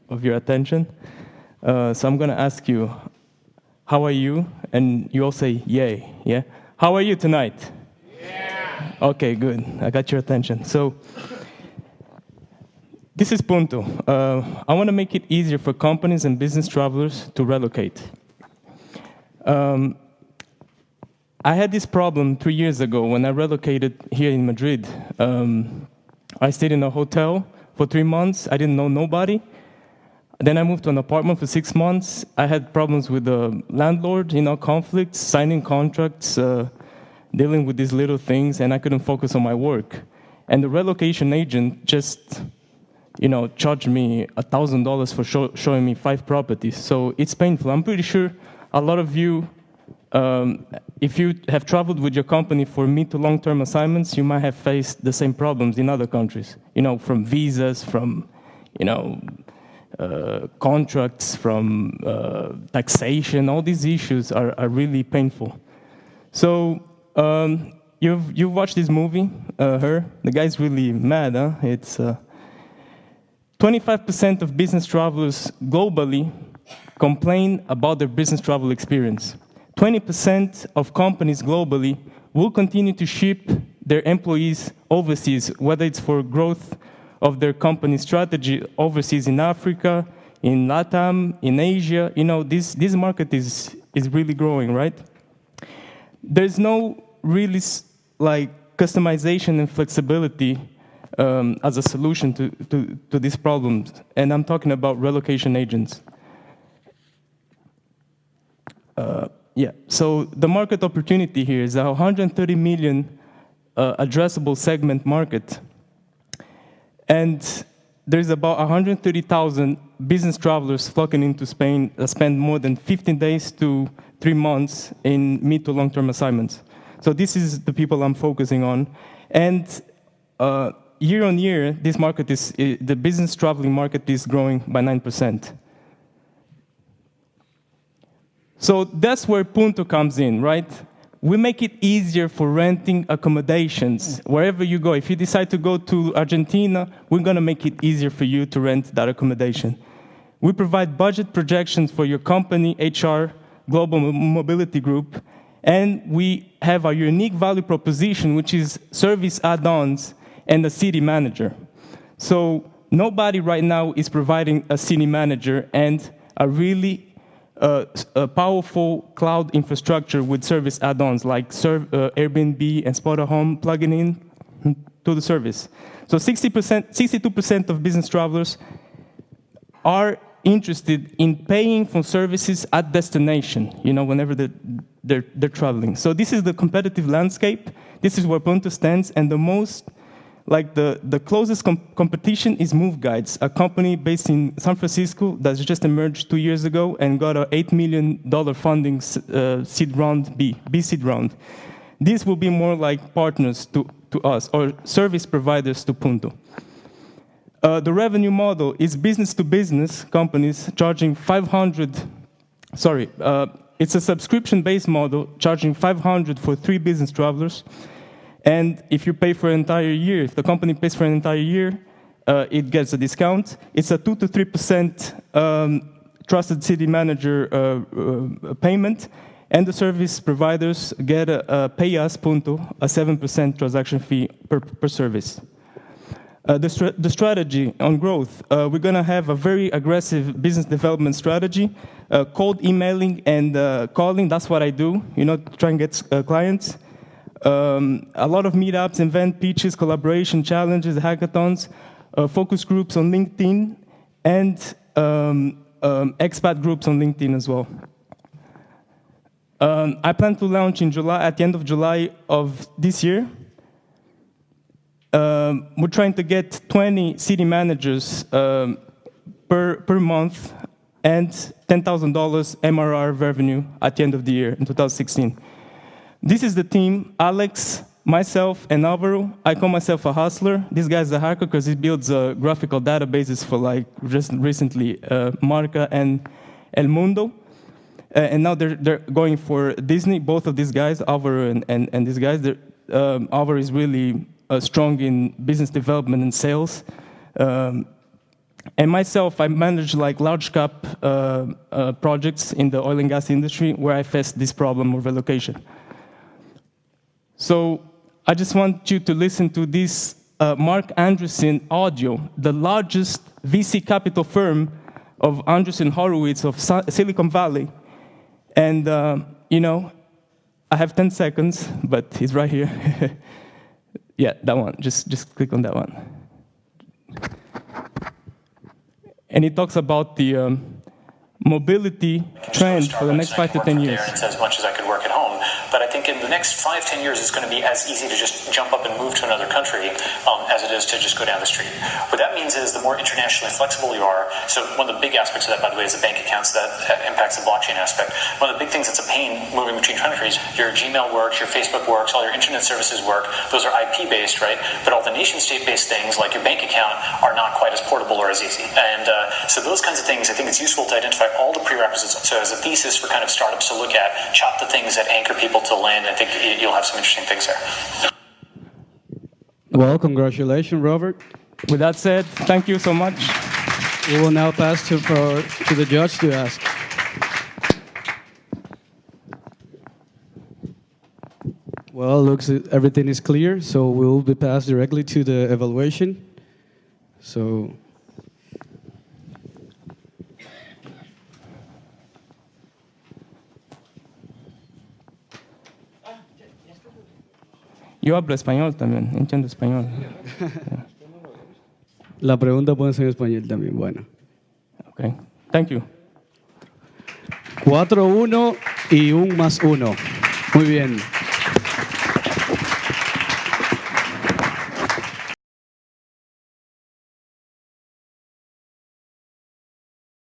of your attention. So I'm going to ask you, how are you? And you all say, yay, yeah? How are you tonight? Yeah. Okay, good. I got your attention. So this is Ponto. I want to make it easier for companies and business travelers to relocate. I had this problem 3 years ago when I relocated here in Madrid. I stayed in a hotel for 3 months. I didn't know nobody. Then I moved to an apartment for 6 months. I had problems with the landlord, conflicts, signing contracts, dealing with these little things, and I couldn't focus on my work. And the relocation agent just, charged me $1,000 for showing me 5 properties. So it's painful. I'm pretty sure a lot of you, if you have traveled with your company for mid to long-term assignments, you might have faced the same problems in other countries, from visas, from, contracts, from taxation. All these issues are really painful. So you've watched this movie, Her. The guy's really mad, huh? It's 25% of business travelers globally complain about their business travel experience. 20% of companies globally will continue to ship their employees overseas, whether it's for growth of their company strategy overseas in Africa, in LATAM, in Asia. This market is really growing, right? There's no really customization and flexibility as a solution to these problems, and I'm talking about relocation agents. So the market opportunity here is a 130 million addressable segment market. And there's about 130,000 business travelers flocking into Spain that spend more than 15 days to 3 months in mid to long-term assignments. So this is the people I'm focusing on. And year on year, this market the business traveling market is growing by 9%. So that's where Punto comes in, right? We make it easier for renting accommodations wherever you go. If you decide to go to Argentina, we're going to make it easier for you to rent that accommodation. We provide budget projections for your company, HR, global mobility group, and we have our unique value proposition, which is service add-ons and a city manager. So nobody right now is providing a city manager and a really a powerful cloud infrastructure with service add-ons like Airbnb and Spot Home plugging in to the service. So 62% of business travelers are interested in paying for services at destination, whenever they're traveling. So this is the competitive landscape. This is where Punto stands, and the closest competition is Move Guides, a company based in San Francisco that's just emerged 2 years ago and got a $8 million funding seed round, B seed round. These will be more like partners to us or service providers to Punto. The revenue model is business-to-business companies charging it's a subscription-based model charging $500 for 3 business travelers. And if you pay for an entire year, if the company pays for an entire year, it gets a discount. It's a 2 to 3% trusted city manager payment, and the service providers get pay us Punto a 7% transaction fee per service. The strategy on growth, we're going to have a very aggressive business development strategy, cold emailing and calling. That's what I do, to try and get clients. A lot of meetups, event pitches, collaboration challenges, hackathons, focus groups on LinkedIn, and expat groups on LinkedIn as well. I plan to launch in July, at the end of July of this year. We're trying to get 20 city managers per month and $10,000 MRR revenue at the end of the year in 2016. This is the team: Alex, myself, and Alvaro. I call myself a hustler. This guy's a hacker because he builds graphical databases for just recently Marca and El Mundo. And now they're going for Disney. Both of these guys, Alvaro and these guys, Alvaro is really strong in business development and sales. And myself, I manage like large cap projects in the oil and gas industry where I face this problem of relocation. So I just want you to listen to this Mark Andreessen audio, the largest VC capital firm of Andreessen Horowitz of Silicon Valley. And, you know, I have 10 seconds, but it's right here. Yeah, that one. Just click on that one. And it talks about the mobility trend for the next 5 to 10 years. It's as much as I could work at home, but I think in the next 5, 10 years, it's going to be as easy to just jump up and move to another country as it is to just go down the street. What that means is the more internationally flexible you are, so one of the big aspects of that, by the way, is the bank accounts. That impacts the blockchain aspect. One of the big things that's a pain moving between countries, your Gmail works, your Facebook works, all your internet services work. Those are IP-based, right? But all the nation-state-based things, like your bank account, are not quite as portable or as easy. And so those kinds of things, I think it's useful to identify all the prerequisites. So as a thesis for kind of startups to look at, chop the things that anchor people to land. I think you'll have some interesting things there. Well, congratulations, Robert. With that said, thank you so much. We will now pass to the judge to ask. Well, looks everything is clear, so we'll be passed directly to the evaluation. So. Yo hablo español también, entiendo español. La pregunta puede ser en español también, bueno. Okay, thank you. 4-1 y 1 más 1. Muy bien.